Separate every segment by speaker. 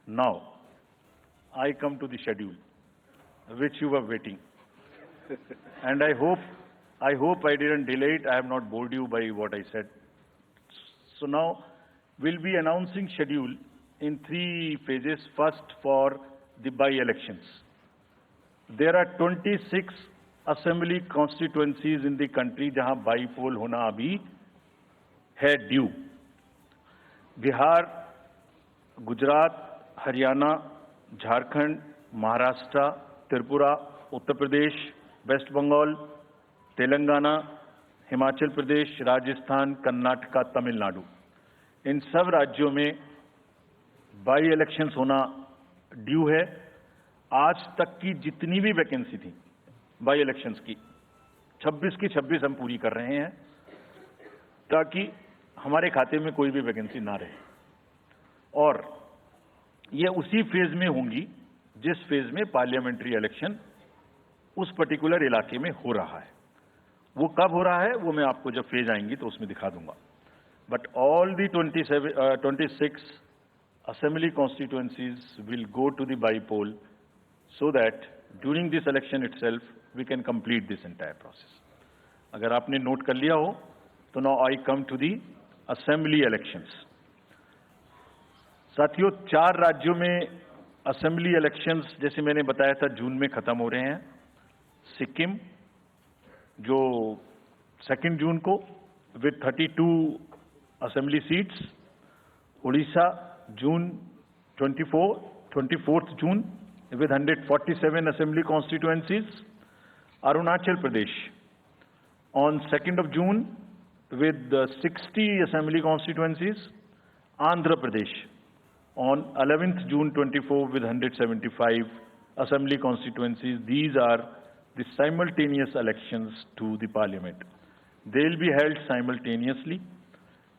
Speaker 1: Now, I come to the schedule, which you were waiting. And I hope I didn't delay it. I have not bored you by what I said. So now, we'll be announcing schedule in 3 phases. First, for the by-elections. There are 26 assembly constituencies in the country जहां by पोल होना अभी है due. Bihar, Gujarat, Haryana, Jharkhand, Maharashtra, Tripura, Uttar Pradesh, waste Bengal, Telangana, Himachal Pradesh, Rajasthan, Karnataka, Tamil Nadu, इन सब राज्यों में by elections होना due है. आज तक की जितनी भी वैकेंसी थी बाई इलेक्शंस की 26 की 26 हम पूरी कर रहे हैं ताकि हमारे खाते में कोई भी वैकेंसी ना रहे. और ये उसी फेज में होंगी जिस फेज में पार्लियामेंट्री इलेक्शन उस पर्टिकुलर इलाके में हो रहा है. वो कब हो रहा है वो मैं आपको जब फेज आएंगी तो उसमें दिखा दूंगा. But all the 26 assembly constituencies will go to the by-poll so that during this election itself we can complete this entire process. अगर आपने नोट कर लिया हो तो now I come to the assembly elections. साथियों, 4 राज्यों में असेंबली इलेक्शंस जैसे मैंने बताया था जून में खत्म हो रहे हैं. सिक्किम जो 2 जून को with 32 assembly seats, Orissa June 24th June with 147 assembly constituencies. Arunachal Pradesh on 2nd of June with 60 assembly constituencies. Andhra Pradesh on 11th June 24 with 175 assembly constituencies. These are the simultaneous elections to the parliament. They will be held simultaneously.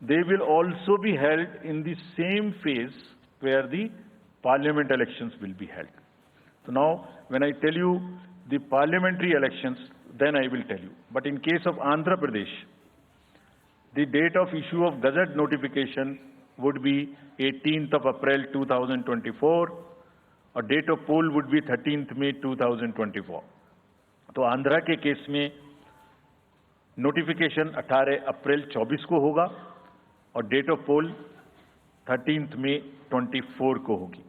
Speaker 1: They will also be held in the same phase where the parliament elections will be held. So now, when I tell you the parliamentary elections, then I will tell you. But in case of Andhra Pradesh, the date of issue of Gazette notification would be 18th of April 2024, or date of poll would be 13th May 2024. तो आंध्रा के case में notification 18 अप्रैल 24 को होगा और date of पोल 13 मई 24 को होगी.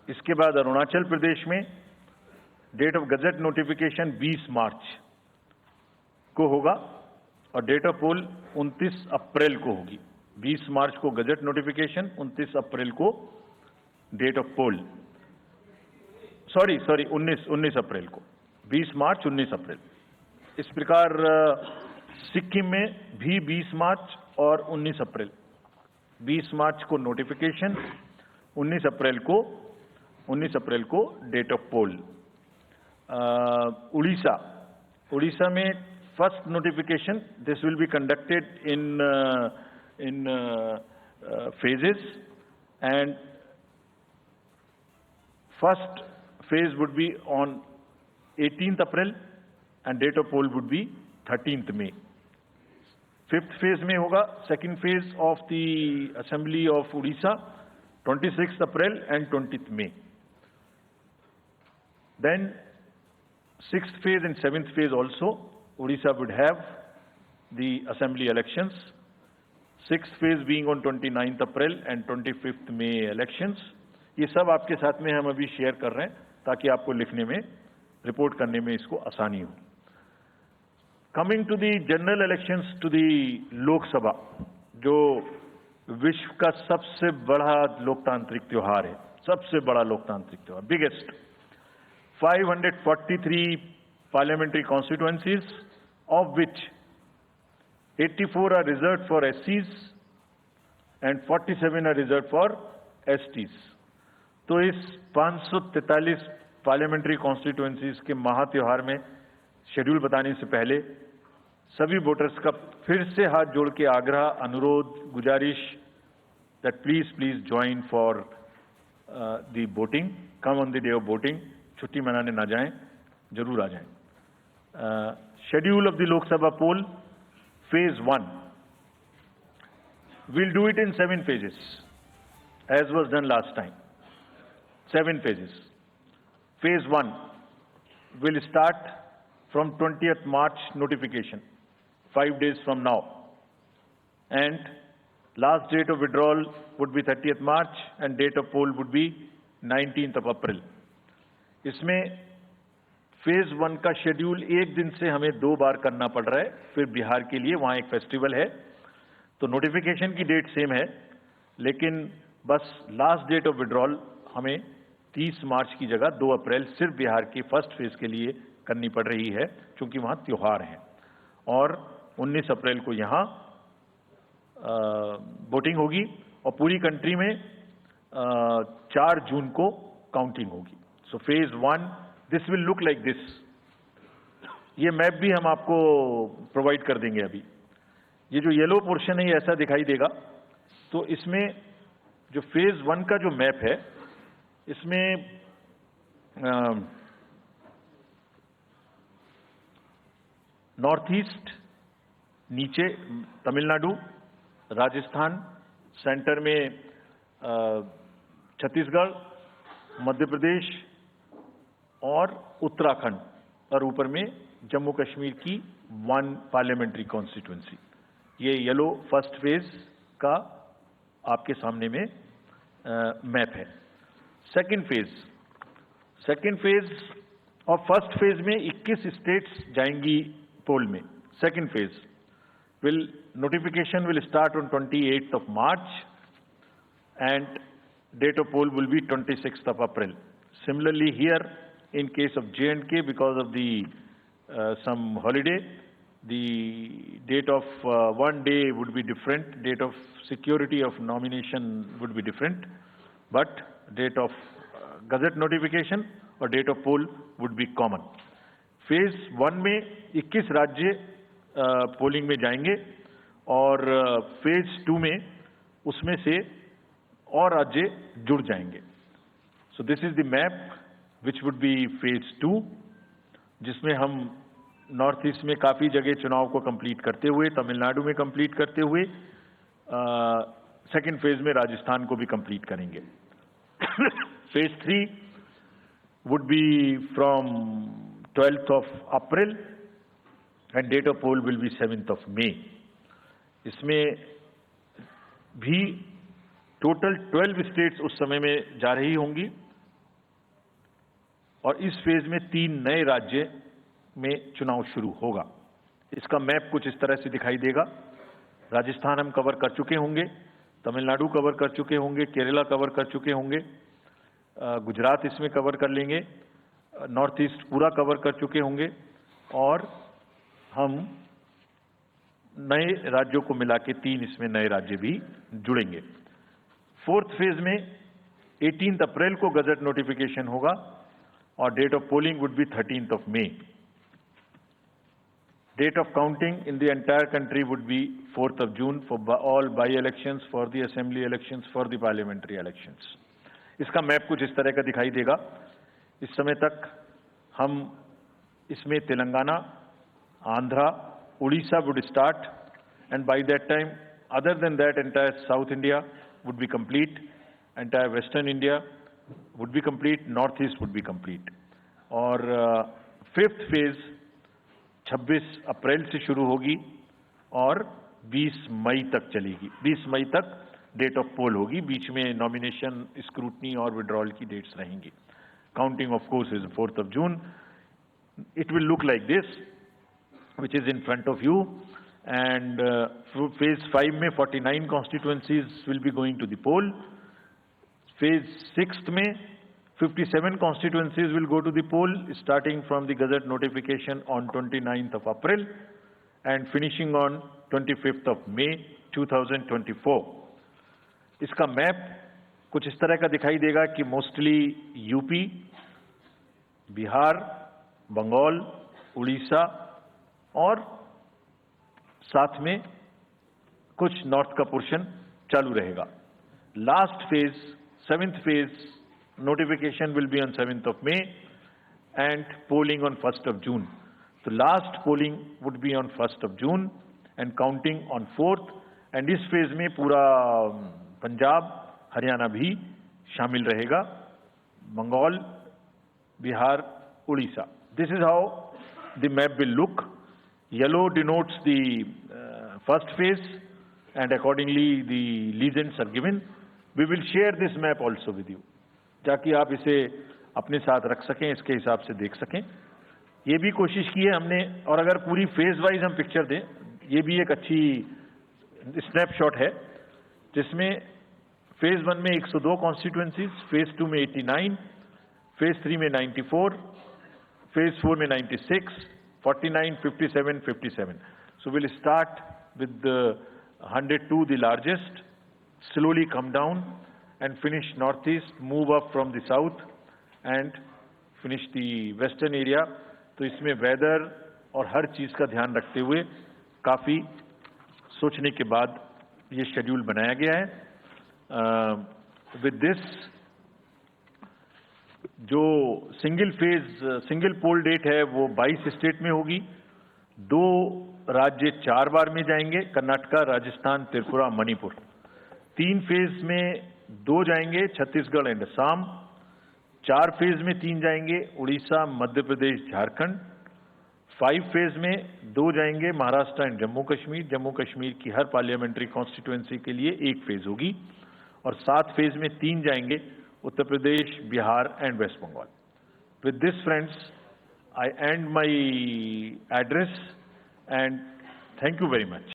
Speaker 1: इसके बाद अरुणाचल प्रदेश में डेट ऑफ गजट नोटिफिकेशन 20 मार्च को होगा और डेट ऑफ पोल 29 अप्रैल को होगी. 20 मार्च को गजट नोटिफिकेशन, 29 अप्रैल को डेट ऑफ पोल. सॉरी 19 अप्रैल को. 20 मार्च 19 अप्रैल. इस प्रकार सिक्किम में भी 20 मार्च और 19 अप्रैल. 20 मार्च को नोटिफिकेशन, 19 अप्रैल को डेट ऑफ पोल. उड़ीसा में first notification, this will be conducted in phases, and first phase would be on 18th April and date of poll would be 13th May. 5th phase में होगा second phase of the assembly of Odisha 26th April and 20th May. Then 6th phase and 7th phase also Odisha would have the assembly elections. 6th phase being on 29th April and 25th May elections. ये सब आपके साथ में हम अभी share कर रहे हैं ताकि आपको लिखने में, रिपोर्ट करने में इसको आसानी हो. Coming to the general elections to the Lok Sabha, जो विश्व का सबसे बड़ा लोकतांत्रिक त्योहार है, सबसे बड़ा लोकतांत्रिक त्योहार, biggest. 543 parliamentary constituencies, of which 84 are reserved for SCs and 47 are reserved for STs. तो इस 543 पार्लियामेंट्री कॉन्स्टिट्यूएंसीज के महात्योहार में शेड्यूल बताने से पहले सभी वोटर्स का फिर से हाथ जोड़ के आग्रह, अनुरोध, गुजारिश that please join for the voting, come on the day of voting. छुट्टी मनाने ना जाएं, जरूर आ जाएं. Schedule of the Lok Sabha poll, phase 1, we'll do it in 7 phases. as was done last time. 7 phases. Phase 1 will start from 20th March notification, 5 days from now. And last date of withdrawal would be 30th March and date of poll would be 19th of April. इसमें phase 1 का schedule एक दिन से हमें 2 बार करना पड़ रहा है, फिर बिहार के लिए वहां एक फेस्टिवल है, तो नोटिफिकेशन की डेट सेम है, लेकिन बस लास्ट डेट ऑफ विड्रॉल हमें 30 मार्च की जगह 2 अप्रैल सिर्फ बिहार की फर्स्ट फेज के लिए करनी पड़ रही है, क्योंकि वहां त्योहार है। और 19 अप्रैल को यहां वोटिंग होगी और पूरी कंट्री में 4 जून को काउंटिंग होगी। So phase 1 this will look like this. ये मैप भी हम आपको प्रोवाइड कर देंगे। अभी ये जो येलो पोर्शन है ये ऐसा दिखाई देगा। तो इसमें जो फेज 1 का जो मैप है, इसमें नॉर्थ ईस्ट, नीचे तमिलनाडु, राजस्थान, सेंटर में छत्तीसगढ़, मध्य प्रदेश और उत्तराखंड, और ऊपर में जम्मू कश्मीर की 1 पार्लियामेंट्री कॉन्स्टिट्यूंसी। ये येलो फर्स्ट फेज का आपके सामने में मैप है। सेकंड फेज और फर्स्ट फेज में 21 स्टेट्स जाएंगी पोल में। Second phase notification will start on 28th of March and date of poll will be 26th of April. Similarly here, in case of J&K, because of the some holiday, the date of one day would be different, date of security of nomination would be different, but date of gazette notification or date of poll would be common. Phase 1 में 21 राज्य polling में जाएंगे और phase 2 में उसमें से और राज्य जुड़ जाएंगे। So this is the map which would be phase 2, जिसमें हम नॉर्थ ईस्ट में काफी जगह चुनाव को कंप्लीट करते हुए, तमिलनाडु में कंप्लीट करते हुए, सेकेंड फेज में राजस्थान को भी कंप्लीट करेंगे। Phase 3 would be from 12th of April and date of poll will be 7th of May. इसमें भी टोटल 12 स्टेट्स उस समय में जा रही होंगी और इस फेज में 3 नए राज्य में चुनाव शुरू होगा। इसका मैप कुछ इस तरह से दिखाई देगा। राजस्थान हम कवर कर चुके होंगे, तमिलनाडु कवर कर चुके होंगे, केरला कवर कर चुके होंगे, गुजरात इसमें कवर कर लेंगे, नॉर्थ ईस्ट पूरा कवर कर चुके होंगे और हम नए राज्यों को मिला के 3 इसमें नए राज्य भी जुड़ेंगे। फोर्थ फेज में 18 अप्रैल को गजट नोटिफिकेशन होगा और date of polling would be 13th of May. Date of counting in the entire country would be 4th of June for all by-elections, for the assembly elections, for the parliamentary elections. इसका map कुछ इस तरह का दिखाई देगा। इस समय तक हम इसमें Telangana, Andhra, Odisha would start, and by that time, other than that, entire South India would be complete, entire Western India would be complete, Northeast would be complete. और फिफ्थ फेज 26 अप्रैल से शुरू होगी और 20 मई तक चलेगी। 20 मई तक डेट ऑफ पोल होगी, बीच में नॉमिनेशन, स्क्रूटनी और विड्रॉल की डेट्स रहेंगी। Counting of course is 4th of June. It will look like this, which is in front of you, and phase 5 में 49 constituencies will be going to the poll. Phase 6 में 57 constituencies will go to the poll, starting from the gazette notification on 29th of April and finishing on 25th of May 2024. इसका map कुछ इस तरह का दिखाई देगा कि मोस्टली यूपी, बिहार, बंगाल, उड़ीसा और साथ में कुछ नॉर्थ का पोर्शन चालू रहेगा। Last phase, 7th phase, notification will be on 7th of May and polling on 1st of June. So last polling would be on 1st of June and counting on 4th. And इस phase में पूरा पंजाब, हरियाणा भी शामिल रहेगा, Bengal, Bihar, Orissa. This is how the map will look. Yellow denotes the first phase and accordingly the legends are given. We will share this map also with you, ताकि आप इसे अपने साथ रख सकें, इसके हिसाब से देख सकें. ये भी कोशिश की है हमने, और अगर पूरी फेज वाइज हम पिक्चर दें, ये भी एक अच्छी स्नैपशॉट है, जिसमें फेज 1 में 102 कॉन्स्टिट्यूएंसीज, फेज 2 में 89, फेज 3 में 94, फेज 4 में 96, 49, 57, 57. So we'll start with the 102, the largest, slowly come down and finish northeast, move up from the south and finish the western area. तो इसमें वेदर और हर चीज का ध्यान रखते हुए काफी सोचने के बाद ये शेड्यूल बनाया गया है. विद दिस, जो सिंगल पोल डेट है वो 22 स्टेट में होगी. 2 राज्य 4 बार में जाएंगे, कर्नाटका, राजस्थान, त्रिपुरा, मणिपुर. 3 फेज में 2 जाएंगे, छत्तीसगढ़ एंड असम. 4 फेज में 3 जाएंगे, उड़ीसा, मध्य प्रदेश, झारखंड. 5 फेज में 2 जाएंगे, महाराष्ट्र एंड जम्मू कश्मीर. जम्मू कश्मीर की हर पार्लियामेंट्री कॉन्स्टिट्यूएंसी के लिए 1 फेज होगी. और 7 फेज में 3 जाएंगे, Uttar Pradesh, Bihar and West Bengal. With this, friends, I end my address and thank you very much.